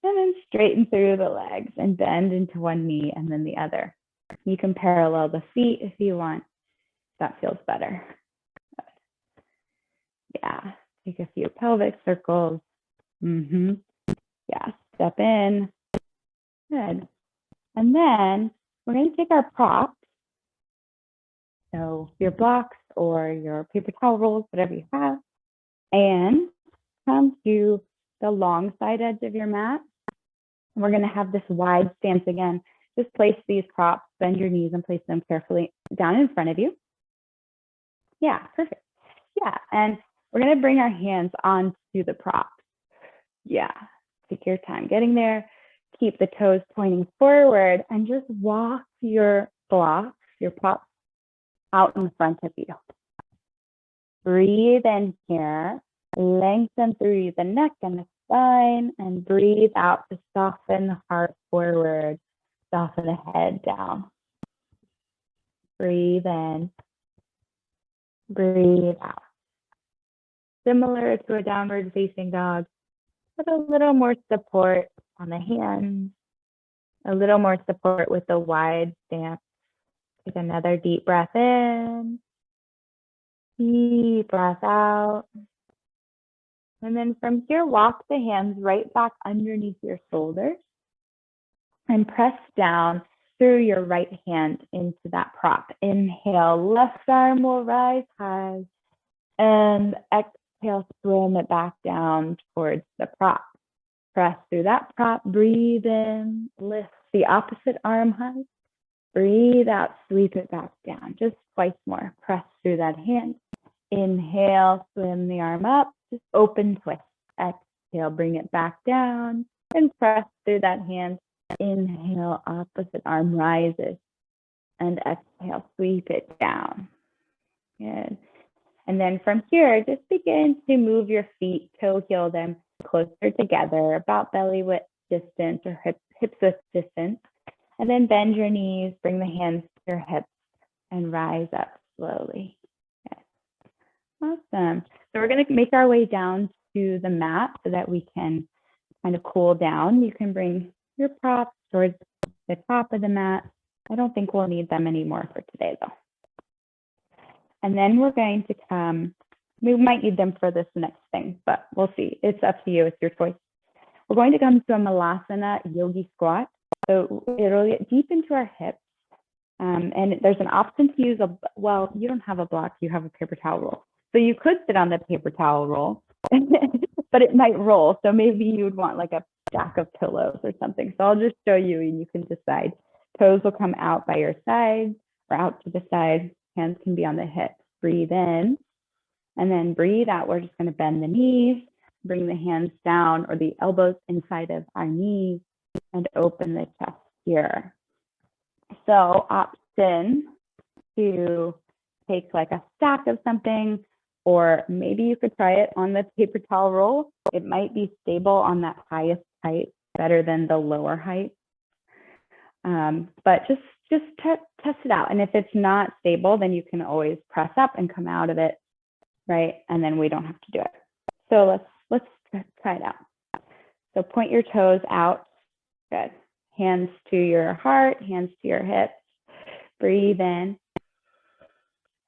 And then straighten through the legs and bend into one knee and then the other. You can parallel the feet if you want. That feels better. Yeah. Take a few pelvic circles. Yeah. Step in. Good. And then we're going to take our props. So your blocks or your paper towel rolls, whatever you have, and come to the long side edge of your mat. And we're going to have this wide stance again. Just place these props, bend your knees and place them carefully down in front of you. Yeah, perfect. Yeah, and we're going to bring our hands onto the props. Yeah, take your time getting there. Keep the toes pointing forward and just walk your blocks, your props, out in front of you. Breathe in here, lengthen through the neck and the spine, and breathe out to soften the heart forward, soften the head down. Breathe in, breathe out. Similar to a downward facing dog, but a little more support on the hands, a little more support with the wide stance. Take another deep breath in, deep breath out. And then from here, walk the hands right back underneath your shoulders and press down through your right hand into that prop. Inhale, left arm will rise high, and exhale, swim it back down towards the prop. Press through that prop, breathe in, lift the opposite arm high, breathe out, sweep it back down. Just twice more. Press through that hand. Inhale, swim the arm up, just open twist. Exhale, bring it back down and press through that hand. Inhale, opposite arm rises, and exhale, sweep it down. Good. And then from here, just begin to move your feet, toe heel them closer together, about belly width distance or hips width distance. And then bend your knees, bring the hands to your hips, and rise up slowly. Okay. Awesome. So we're going to make our way down to the mat so that we can kind of cool down. You can bring your props towards the top of the mat. I don't think we'll need them anymore for today, though. And then we're going to come, we might need them for this next thing, but we'll see. It's up to you. It's your choice. We're going to come to a Malasana yogi squat. So it'll get deep into our hips. And there's an option to use well, you don't have a block, you have a paper towel roll. So you could sit on the paper towel roll, but it might roll. So maybe you would want like a stack of pillows or something. So I'll just show you and you can decide. Toes will come out by your sides or out to the side. Hands can be on the hips. Breathe in and then breathe out. We're just going to bend the knees, bring the hands down or the elbows inside of our knees and open the chest here. So option to take like a stack of something, or maybe you could try it on the paper towel roll. It might be stable on that highest height, better than the lower height. But just test it out. And if it's not stable, then you can always press up and come out of it, right? And then we don't have to do it. So let's try it out. So point your toes out. Good. Hands to your heart, hands to your hips. Breathe in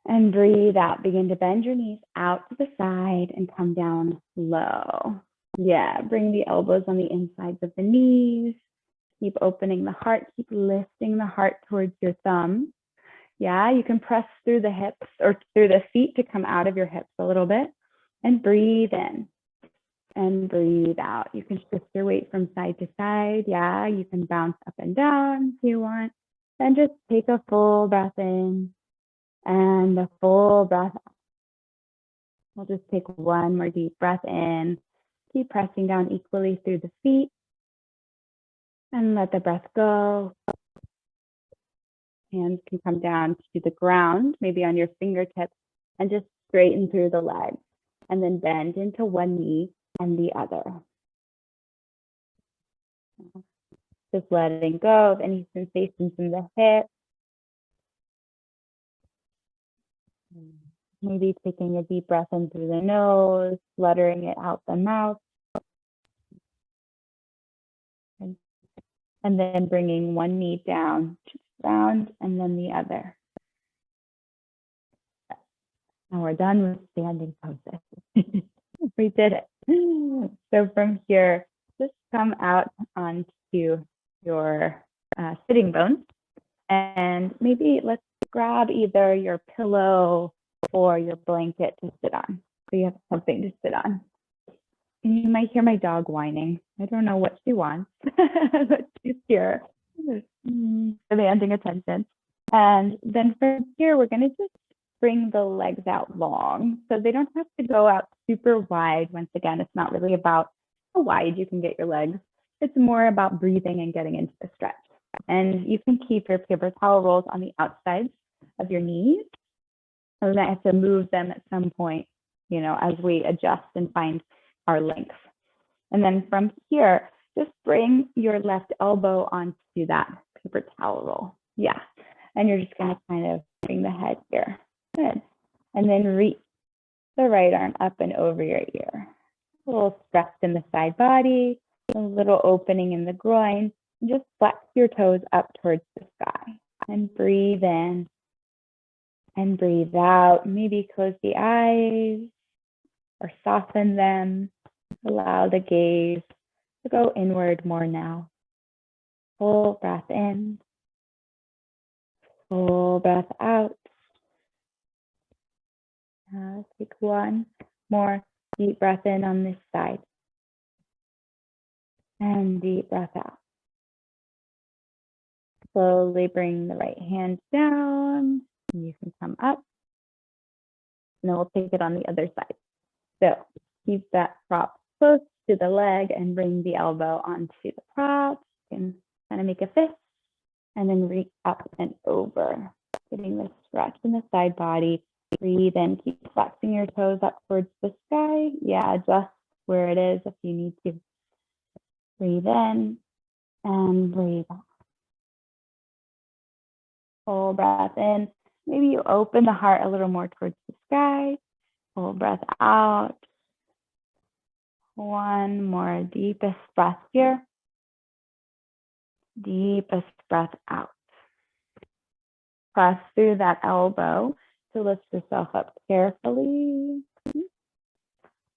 and breathe out. Begin to bend your knees out to the side and come down low. Yeah, bring the elbows on the insides of the knees. Keep opening the heart. Keep lifting the heart towards your thumb. Yeah, you can press through the hips or through the feet to come out of your hips a little bit. And breathe in. And breathe out. You can shift your weight from side to side. Yeah, you can bounce up and down if you want. Then just take a full breath in and a full breath out. We'll just take one more deep breath in. Keep pressing down equally through the feet. And let the breath go. Hands can come down to the ground, maybe on your fingertips, and just straighten through the legs. And then bend into one knee. and the other. Just letting go of any sensations in the hip. Maybe taking a deep breath in through the nose, fluttering it out the mouth. And then bringing one knee down, round, and then the other. And we're done with standing poses. We did it. So from here, just come out onto your sitting bones. And maybe let's grab either your pillow or your blanket to sit on. So you have something to sit on. And you might hear my dog whining. I don't know what she wants, but she's here, demanding attention. And then from here, we're going to just bring the legs out long. So they don't have to go out super wide. Once again, it's not really about how wide you can get your legs. It's more about breathing and getting into the stretch. And you can keep your paper towel rolls on the outsides of your knees. So we might have to move them at some point, as we adjust and find our length. And then from here, just bring your left elbow onto that paper towel roll. Yeah. And you're just going to kind of bring the head here. Good. And then reach the right arm up and over your ear. A little stretch in the side body, a little opening in the groin. And just flex your toes up towards the sky. And breathe in and breathe out. Maybe close the eyes or soften them. Allow the gaze to go inward more now. Full breath in. Full breath out. Take one more deep breath in on this side. And deep breath out. Slowly bring the right hand down. You can come up. And then we'll take it on the other side. So keep that prop close to the leg and bring the elbow onto the prop. You can kind of make a fist and then reach up and over, getting the stretch in the side body. Breathe in, keep flexing your toes up towards the sky. Yeah, adjust where it is if you need to. Breathe in and breathe out. Full breath in. Maybe you open the heart a little more towards the sky. Full breath out. One more deepest breath here. Deepest breath out. Press through that elbow to lift yourself up carefully.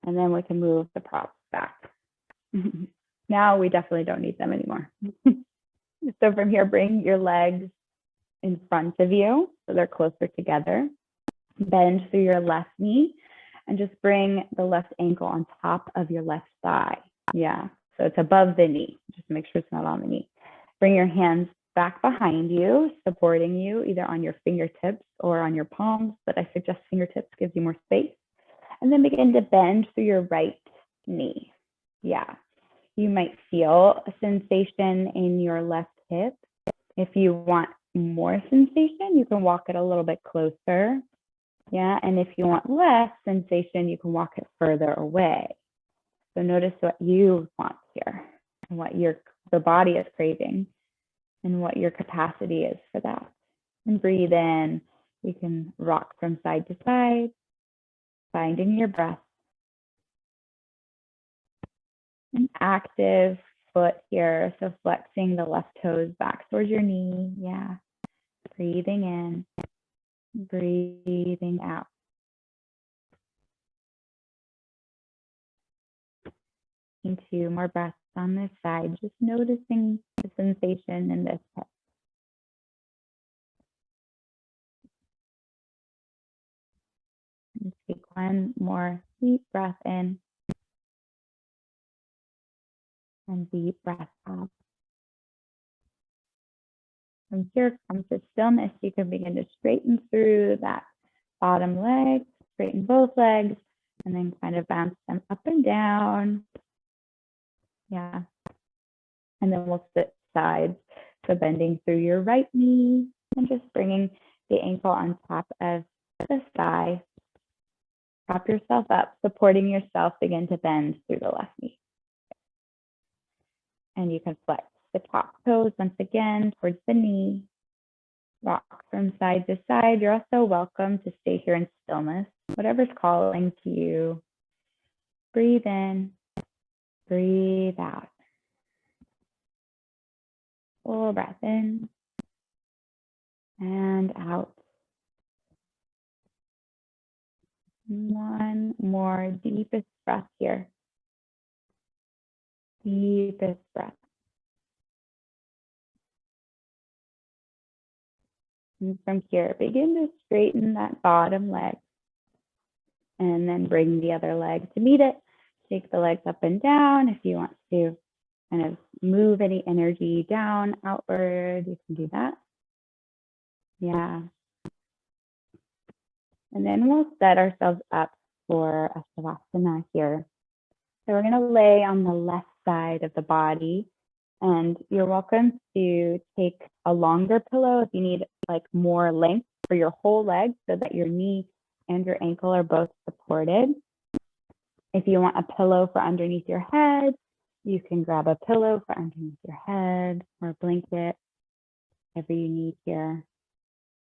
And then we can move the props back. Now we definitely don't need them anymore. So from here, bring your legs in front of you so they're closer together. Bend through your left knee and just bring the left ankle on top of your left thigh. Yeah, so it's above the knee. Just make sure it's not on the knee. Bring your hands back behind you, supporting you either on your fingertips or on your palms, but I suggest fingertips gives you more space. And then begin to bend through your right knee. Yeah, you might feel a sensation in your left hip. If you want more sensation, you can walk it a little bit closer. Yeah, and if you want less sensation, you can walk it further away. So notice what you want here and what the body is craving and what your capacity is for that. And breathe in. You can rock from side to side, finding your breath. An active foot here, so flexing the left toes back towards your knee. Yeah, breathing in, breathing out. And 2 more breaths on this side, just noticing the sensation in this hip. And take one more deep breath in and deep breath out. From here comes the stillness. You can begin to straighten through that bottom leg, straighten both legs, and then kind of bounce them up and down. Yeah. And then we'll sit sides. So bending through your right knee and just bringing the ankle on top of the thigh. prop yourself up, supporting yourself, begin to bend through the left knee. And you can flex the top toes once again towards the knee. Rock from side to side. You're also welcome to stay here in stillness, whatever's calling to you. Breathe in, breathe out. Full breath in and out. One more deepest breath here. Deepest breath. And from here, begin to straighten that bottom leg. And then bring the other leg to meet it. Shake the legs up and down. If you want to kind of move any energy down, outward, you can do that. Yeah. And then we'll set ourselves up for a Savasana here. So we're going to lay on the left side of the body. And you're welcome to take a longer pillow if you need like more length for your whole leg so that your knee and your ankle are both supported. If you want a pillow for underneath your head, you can grab a pillow for underneath your head or a blanket, whatever you need here.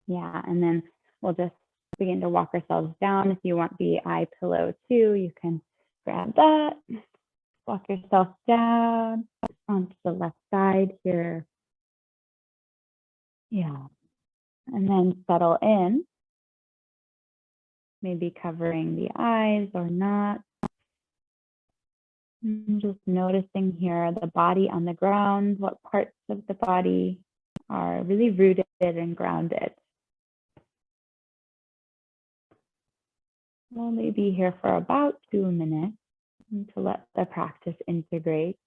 Yeah, and then we'll just begin to walk ourselves down. If you want the eye pillow too, you can grab that. Walk yourself down onto the left side here. Yeah, and then settle in, maybe covering the eyes or not. Just noticing here the body on the ground, what parts of the body are really rooted and grounded. We'll only be here for about 2 minutes to let the practice integrate.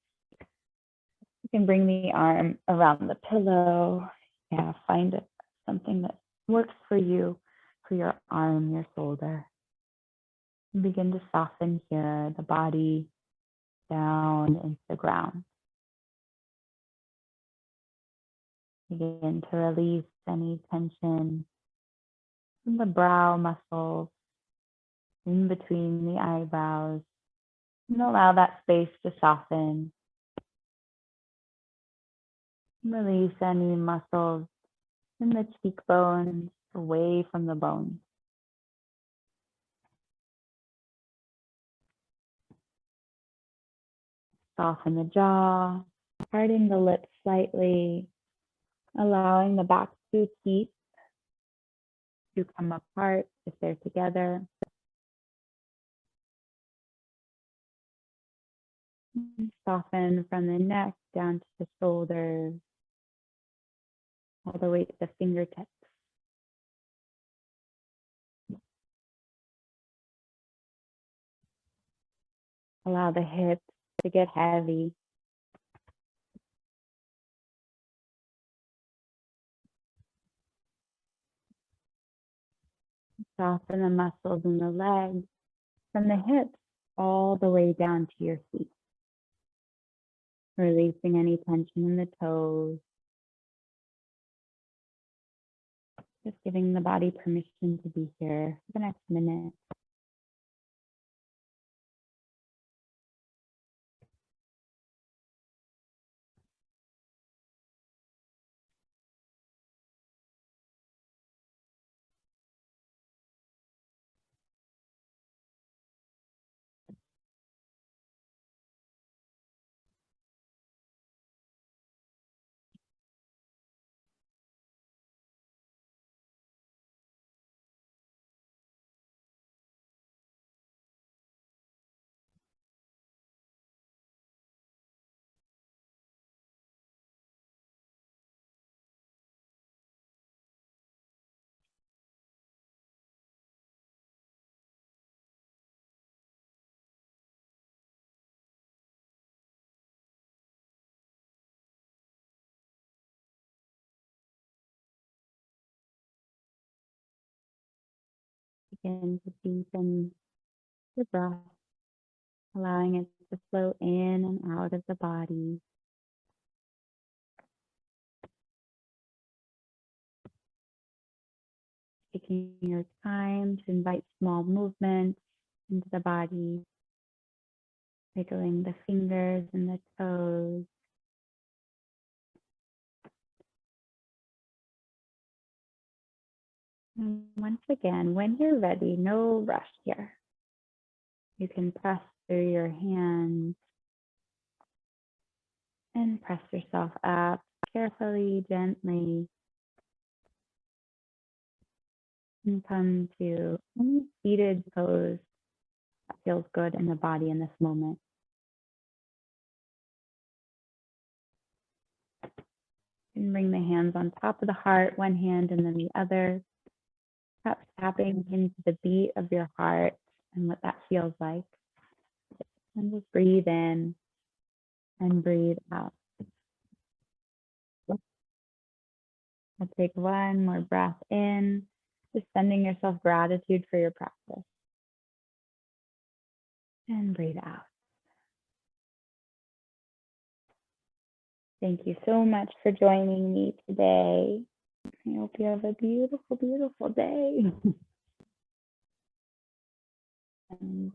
You can bring the arm around the pillow. Yeah, find something that works for you, for your arm, your shoulder. And begin to soften here, the body down into the ground. Begin to release any tension from the brow muscles in between the eyebrows, and allow that space to soften. Release any muscles in the cheekbones away from the bones. Soften the jaw, parting the lips slightly, allowing the back two teeth to come apart if they're together. Soften from the neck down to the shoulders, all the way to the fingertips. Allow the hips to get heavy. Soften the muscles in the legs, from the hips all the way down to your feet. Releasing any tension in the toes. Just giving the body permission to be here for the next minute. Begin to deepen the breath, allowing it to flow in and out of the body. Taking your time to invite small movements into the body, wiggling the fingers and the toes. And once again, when you're ready, no rush here. You can press through your hands and press yourself up carefully, gently, and come to any seated pose that feels good in the body in this moment. And bring the hands on top of the heart, one hand and then the other, perhaps tapping into the beat of your heart and what that feels like. And just breathe in and breathe out. I'll take one more breath in, just sending yourself gratitude for your practice. And breathe out. Thank you so much for joining me today. I hope you have a beautiful, beautiful day. And